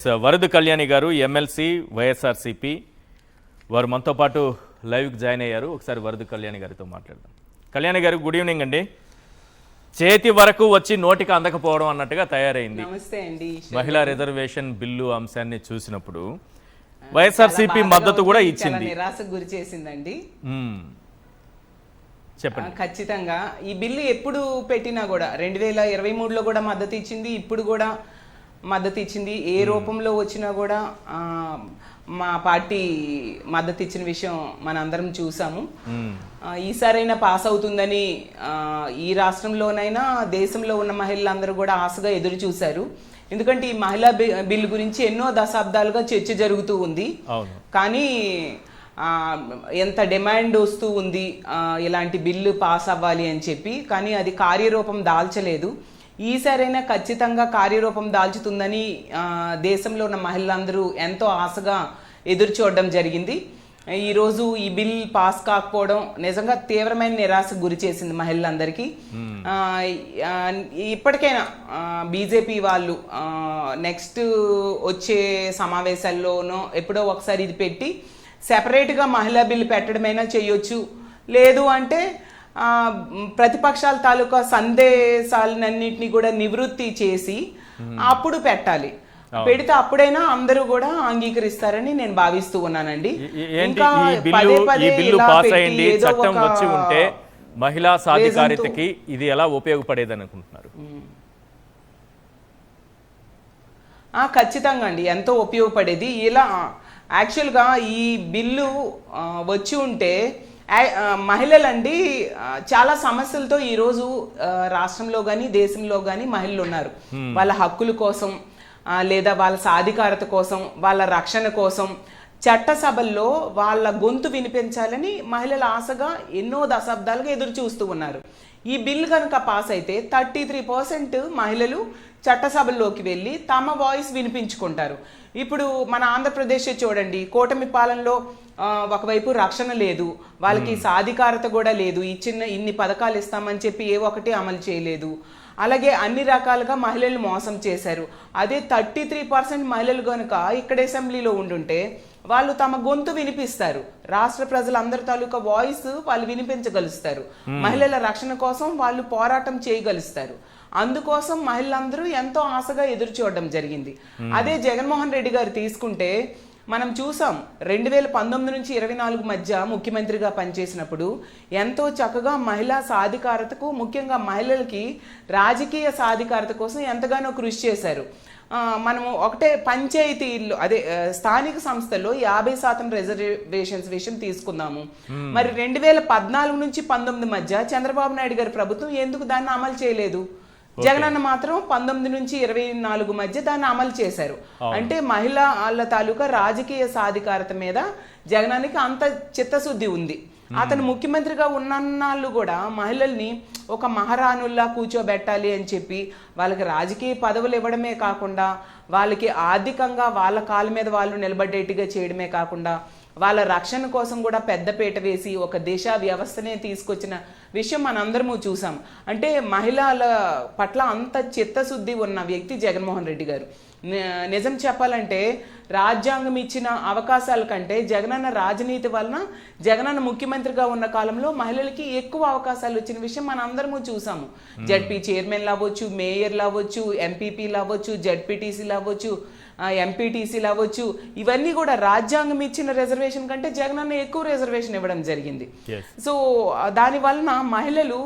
వరద కళ్యాణి గారు ఎమ్మెల్సీ వైఎస్ఆర్సీపీ వారు మనతో పాటు లైవ్కి జాయిన్ అయ్యారు. ఒకసారి వరద కళ్యాణి గారితో మాట్లాడదాం. కళ్యాణి గారు గుడ్ ఈవినింగ్ అండి. చేతి వరకు వచ్చి నోటికి అందకపోవడం అన్నట్టుగా తయారైంది మహిళా రిజర్వేషన్ బిల్లు అంశాన్ని చూసినప్పుడు. వైఎస్ఆర్సీపీ మద్దతు కూడా ఇచ్చింది, నిరాశకు గురి చేసిందండి. చెప్పండి. ఖచ్చితంగా ఈ బిల్లు ఎప్పుడు పెట్టినా కూడా 2023లో కూడా మద్దతు ఇచ్చింది, ఇప్పుడు కూడా మద్దతు ఇచ్చింది. ఏ రూపంలో వచ్చినా కూడా మా పార్టీ మద్దతు ఇచ్చిన విషయం మనందరం చూసాము. ఈసారైనా పాస్ అవుతుందని ఈ రాష్ట్రంలోనైనా దేశంలో ఉన్న మహిళలందరూ కూడా ఆశగా ఎదురు చూశారు. ఎందుకంటే ఈ మహిళా బిల్లు గురించి ఎన్నో దశాబ్దాలుగా చర్చ జరుగుతూ ఉంది. కానీ ఎంత డిమాండ్ వస్తూ ఉంది ఇలాంటి బిల్లు పాస్ అవ్వాలి అని చెప్పి, కానీ అది కార్యరూపం దాల్చలేదు. ఈసారైనా ఖచ్చితంగా కార్యరూపం దాల్చుతుందని దేశంలో ఉన్న మహిళలందరూ ఎంతో ఆశగా ఎదురు చూడడం జరిగింది. ఈరోజు ఈ బిల్ పాస్ కాకపోవడం నిజంగా తీవ్రమైన నిరాశకు గురి చేసింది మహిళలందరికీ. ఇప్పటికైనా బీజేపీ వాళ్ళు నెక్స్ట్ వచ్చే సమావేశాల్లోనో ఎప్పుడో ఒకసారి ఇది పెట్టి సెపరేట్గా మహిళా బిల్లు పెట్టడమైనా చేయొచ్చు. లేదు అంటే ప్రతిపక్షాల తాలూకా సందేశాలన్నింటినీ కూడా నివృత్తి చేసి అప్పుడు పెట్టాలి. పెడితే అప్పుడైనా అందరూ కూడా అంగీకరిస్తారని నేను భావిస్తూ ఉన్నానండి. మహిళా సాధికారితకి ఇది ఎలా ఉపయోగపడేది అనుకుంటున్నారు? ఖచ్చితంగా అండి, ఎంతో ఉపయోగపడేది. ఇలా యాక్చువల్గా ఈ బిల్లు వచ్చి ఉంటే మహిళలండి చాలా సమస్యలతో ఈరోజు రాష్ట్రంలో కానీ దేశంలో కానీ మహిళలు ఉన్నారు. వాళ్ళ హక్కుల కోసం లేదా వాళ్ళ సాధికారత కోసం, వాళ్ళ రక్షణ కోసం చట్టసభల్లో వాళ్ళ గొంతు వినిపించాలని మహిళల ఆశగా ఎన్నో దశాబ్దాలుగా ఎదురు చూస్తూ ఉన్నారు. ఈ బిల్ కనుక పాస్ అయితే 33% మహిళలు చట్టసభల్లోకి వెళ్ళి తమ వాయిస్ వినిపించుకుంటారు. ఇప్పుడు మన ఆంధ్రప్రదేశ్ చూడండి, కూటమి పాలనలో ఒకవైపు రక్షణ లేదు, వాళ్ళకి సాధికారత కూడా లేదు, ఇన్ని పథకాలు ఇస్తామని చెప్పి ఏ ఒక్కటి అమలు చేయలేదు. అలాగే అన్ని రకాలుగా మహిళలు మోసం చేశారు. అదే 33% మహిళలు కనుక ఇక్కడ అసెంబ్లీలో ఉండుంటే వాళ్ళు తమ గొంతు వినిపిస్తారు. రాష్ట్ర ప్రజలందరి తాలూకా వాయిస్ వాళ్ళు వినిపించగలుస్తారు. మహిళల రక్షణ కోసం వాళ్ళు పోరాటం చేయగలుస్తారు. అందుకోసం మహిళలందరూ ఎంతో ఆశగా ఎదురు చూడడం జరిగింది. అదే జగన్మోహన్ రెడ్డి గారు తీసుకుంటే మనం చూసాం, 2019 నుంచి 24 మధ్య ముఖ్యమంత్రిగా పనిచేసినప్పుడు ఎంతో చక్కగా మహిళా సాధికారతకు, ముఖ్యంగా మహిళలకి రాజకీయ సాధికారత కోసం ఎంతగానో కృషి చేశారు. మనము ఒకటే పంచాయతీల్లో అదే స్థానిక సంస్థల్లో 50% రిజర్వేషన్స్ విషయం తీసుకుందాము. మరి 2014 నుంచి 19 మధ్య చంద్రబాబు నాయుడు గారి ప్రభుత్వం ఎందుకు దాన్ని అమలు చేయలేదు? జగనన్న మాత్రం 19 నుంచి 24 మధ్య దాన్ని అమలు చేశారు. అంటే మహిళల తాలూకా రాజకీయ సాధికారత మీద జగనానికి అంత చిత్తశుద్ధి ఉంది. అతను ముఖ్యమంత్రిగా ఉన్నన్నాళ్ళు కూడా మహిళల్ని ఒక మహారాణుల్లా కూర్చోబెట్టాలి అని చెప్పి వాళ్ళకి రాజకీయ పదవులు ఇవ్వడమే కాకుండా, వాళ్ళకి ఆర్థికంగా వాళ్ళ కాళ్ళ మీద వాళ్ళు నిలబడేట్టుగా చేయడమే కాకుండా, వాళ్ళ రక్షణ కోసం కూడా పెద్దపీట వేసి ఒక దిశా వ్యవస్థనే తీసుకొచ్చిన విషయం మనందరము చూసాం. అంటే మహిళల పట్ల అంత చిత్తశుద్ధి ఉన్న వ్యక్తి జగన్మోహన్ రెడ్డి గారు. నిజం చెప్పాలంటే రాజ్యాంగం ఇచ్చిన అవకాశాల కంటే జగనన్న రాజనీతి వలన, జగనన్న ముఖ్యమంత్రిగా ఉన్న కాలంలో మహిళలకి ఎక్కువ అవకాశాలు వచ్చిన విషయం మన అందరము చూసాము. జడ్పీ చైర్మన్లు అవ్వచ్చు, మేయర్లు అవ్వచ్చు, ఎంపీపీలు అవ్వచ్చు, జడ్పీటీసీలు అవ్వచ్చు, ఎంపీటీసీలు అవ్వచ్చు, ఇవన్నీ కూడా రాజ్యాంగం ఇచ్చిన రిజర్వేషన్ కంటే జగనన్న ఎక్కువ రిజర్వేషన్ ఇవ్వడం జరిగింది. సో దాని వలన మహిళలు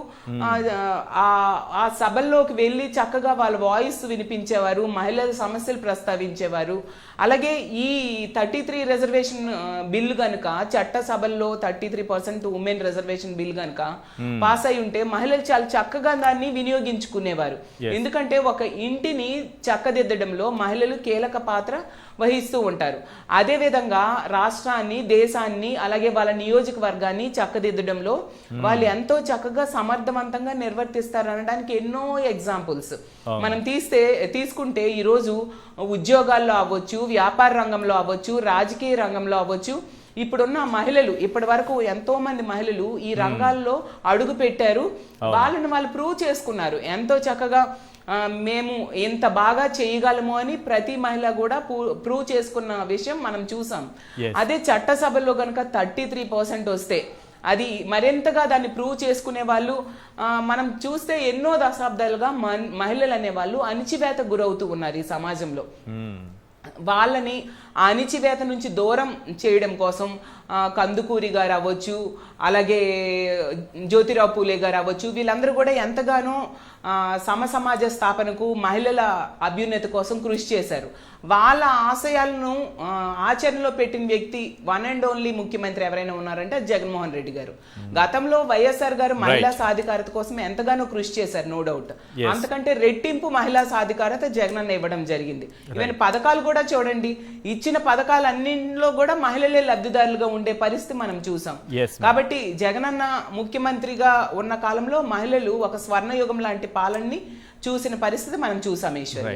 ఆ సభల్లోకి వెళ్ళి చక్కగా వాళ్ళ వాయిస్ వినిపించేవారు, మహిళల సమస్యలు ప్రస్తావించేవారు. అలాగే ఈ 33 రిజర్వేషన్ బిల్లు కనుక చట్టసభల్లో 33% ఉమెన్ రిజర్వేషన్ బిల్ కనుక పాస్ అయి ఉంటే మహిళలు చాలా చక్కగా దాన్ని వినియోగించుకునేవారు. ఎందుకంటే ఒక ఇంటిని చక్కదిద్దడంలో మహిళలు కీలక పాత్ర వహిస్తూ ఉంటారు. అదేవిధంగా రాష్ట్రాన్ని, దేశాన్ని, అలాగే వాళ్ళ నియోజకవర్గాన్ని చక్కదిద్దడంలో వాళ్ళు ఎంతో చక్కగా సమర్థవంతంగా నిర్వర్తిస్తారు అనడానికి ఎన్నో ఎగ్జాంపుల్స్ మనం తీసుకుంటే ఈరోజు ఉద్యోగాల్లో అవ్వచ్చు, వ్యాపార రంగంలో అవ్వచ్చు, రాజకీయ రంగంలో అవ్వచ్చు, ఇప్పుడున్న మహిళలు ఇప్పటి వరకు ఎంతో మంది మహిళలు ఈ రంగాల్లో అడుగు పెట్టారు. వాళ్ళని వాళ్ళు ప్రూవ్ చేసుకున్నారు. ఎంతో చక్కగా మేము ఎంత బాగా చేయగలము అని ప్రతి మహిళ కూడా ప్రూవ్ చేసుకున్న విషయం మనం చూసాం. Yes. అదే చట్టసభలో కనుక 33% వస్తే అది మరింతగా దాన్ని ప్రూవ్ చేసుకునే వాళ్ళు మనం చూస్తే ఎన్నో దశాబ్దాలుగా మహిళలు అనే వాళ్ళు అణిచివేతకు గురవుతూ ఉన్నారు ఈ సమాజంలో. వాళ్ళని ఆ అణిచివేత నుంచి దూరం చేయడం కోసం కందుకూరి గారు అవ్వచ్చు, అలాగే జ్యోతిరావు పూలే గారు అవ్వచ్చు, వీళ్ళందరూ కూడా ఎంతగానో సమసమాజ స్థాపనకు మహిళల అభ్యున్నతి కోసం కృషి చేశారు. వాళ్ళ ఆశయాలను ఆచరణలో పెట్టిన వ్యక్తి వన్ అండ్ ఓన్లీ ముఖ్యమంత్రి ఎవరైనా ఉన్నారంటే జగన్మోహన్ రెడ్డి గారు. గతంలో వైఎస్ఆర్ గారు మహిళా సాధికారత కోసం ఎంతగానో కృషి చేశారు, నో డౌట్. అంతకంటే రెట్టింపు మహిళా సాధికారత జగనన్న ఇవ్వడం జరిగింది. ఈవెన్ పథకాలు కూడా చూడండి, ఇచ్చిన పథకాలన్నింటిలో కూడా మహిళలే లబ్ధిదారులుగా ఉండే పరిస్థితి మనం చూసాం. కాబట్టి జగనన్న ముఖ్యమంత్రిగా ఉన్న కాలంలో మహిళలు ఒక స్వర్ణయుగం లాంటి పాలనని చూసిన పరిస్థితి మనం చూసాం ఈశ్వర్.